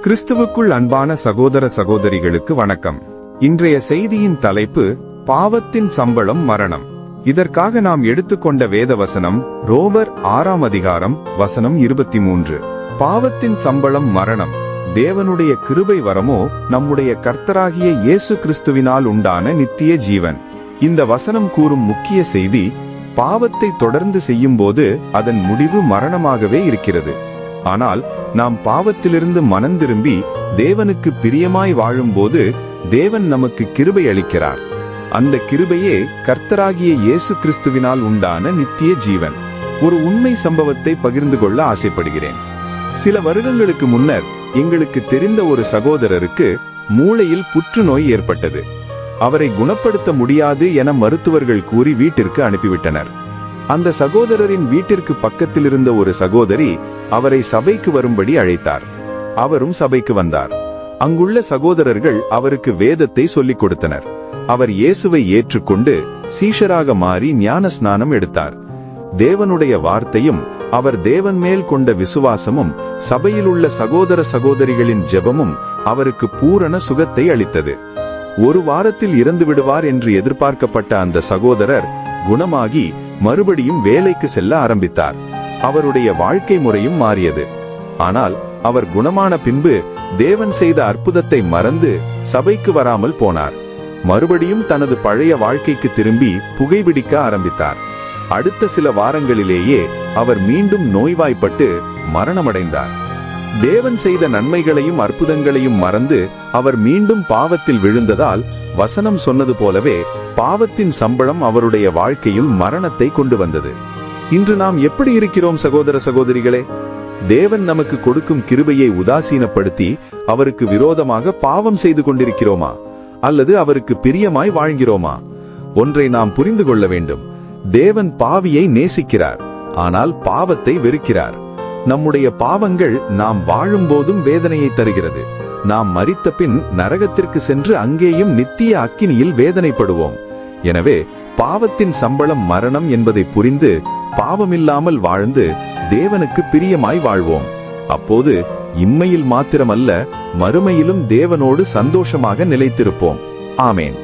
கிறிஸ்துவுக்குள் அன்பான சகோதர சகோதரிகளுக்கு வணக்கம். இன்றைய செய்தியின் தலைப்பு பாவத்தின் சம்பளம் மரணம். இதற்காக நாம் எடுத்துக்கொண்ட வேத வசனம் ரோமர் 6ஆம் அதிகாரம் வசனம் 23. பாவத்தின் சம்பளம் மரணம், தேவனுடைய கிருபை வரமோ நம்முடைய கர்த்தராகிய இயேசு கிறிஸ்துவினால் உண்டான நித்திய ஜீவன். இந்த வசனம் கூறும் முக்கிய செய்தி, பாவத்தை தொடர்ந்து செய்யும்போது அதன் முடிவு மரணமாகவே இருக்கிறது. ஆனால் நாம் பாவத்திலிருந்து மனம் திரும்பி தேவனுக்கு பிரியமாய் வாழும்போது தேவன் நமக்கு கிருபை அளிக்கிறார். அந்த கிருபையே கர்த்தராகிய இயேசு கிறிஸ்துவினால் உண்டான நித்திய ஜீவன். ஒரு உண்மை சம்பவத்தை பகிர்ந்து கொள்ள ஆசைப்படுகிறேன். சில வருடங்களுக்கு முன்னர் எங்களுக்கு தெரிந்த ஒரு சகோதரருக்கு மூளையில் புற்றுநோய் ஏற்பட்டது. அவரை குணப்படுத்த முடியாது என மருத்துவர்கள் கூறி வீட்டிற்கு அனுப்பிவிட்டனர். அந்த சகோதரரின் வீட்டிற்கு பக்கத்தில் இருந்த ஒரு சகோதரி அவரை சபைக்கு வரும்படி அழைத்தார். அவரும் சபைக்கு வந்தார். அங்குள்ள சகோதரர்கள் அவருக்கு வேதத்தை சொல்லிக் கொடுத்தனர். அவர் இயேசுவை ஏற்றுக்கொண்டு சீஷராக மாறி ஞான ஸ்நானம் எடுத்தார். தேவனுடைய வார்த்தையும் அவர் தேவன் மேல் கொண்ட விசுவாசமும் சபையில் உள்ள சகோதர சகோதரிகளின் ஜெபமும் அவருக்கு பூரண சுகத்தை அளித்தது. ஒரு வாரத்தில் இறந்து விடுவார் என்று எதிர்பார்க்கப்பட்ட அந்த சகோதரர் குணமாகி மறுபடியும் வேலைக்கு செல்ல ஆரம்பித்தார். அவருடைய வாழ்க்கை முறையும் மாறியது. ஆனால் அவர் குணமான பின்பு தேவன் செய்த அற்புதத்தை மறந்து சபைக்கு வராமல் போனார். மறுபடியும் தனது பழைய வாழ்க்கைக்கு திரும்பி புகைபிடிக்க ஆரம்பித்தார். அடுத்த சில வாரங்களிலேயே அவர் மீண்டும் நோய்வாய்ப்பட்டு மரணமடைந்தார். தேவன் செய்த நன்மைகளையும் அற்புதங்களையும் மறந்து அவர் மீண்டும் பாவத்தில் விழுந்ததால் வசனம் சொன்னது போலவே பாவத்தின் சம்பளம் அவருடைய வாழ்க்கையில் மரணத்தை கொண்டு வந்தது. இன்று நாம் எப்படி இருக்கிறோம் சகோதர சகோதரிகளே? தேவன் நமக்கு கொடுக்கும் கிருபையை உதாசீனப்படுத்தி அவருக்கு விரோதமாக பாவம் செய்து கொண்டிருக்கிறோமா? அல்லது அவருக்கு பிரியமாய் வாழ்கிறோமா? ஒன்றை நாம் புரிந்து கொள்ள வேண்டும். தேவன் பாவியை நேசிக்கிறார், ஆனால் பாவத்தை வெறுக்கிறார். நம்முடைய பாவங்கள் நாம் வாழும்போதும் வேதனையை தருகிறது. நாம் மரித்த பின் நரகத்திற்கு சென்று அங்கேயும் நித்திய அக்கினியில் வேதனைப்படுவோம். எனவே பாவத்தின் சம்பளம் மரணம் என்பதை புரிந்து பாவமில்லாமல் வாழ்ந்து தேவனுக்கு பிரியமாய் வாழ்வோம். அப்போது இம்மையில் மாத்திரமல்ல, மறுமையிலும் தேவனோடு சந்தோஷமாக நிலைத்திருப்போம். ஆமேன்.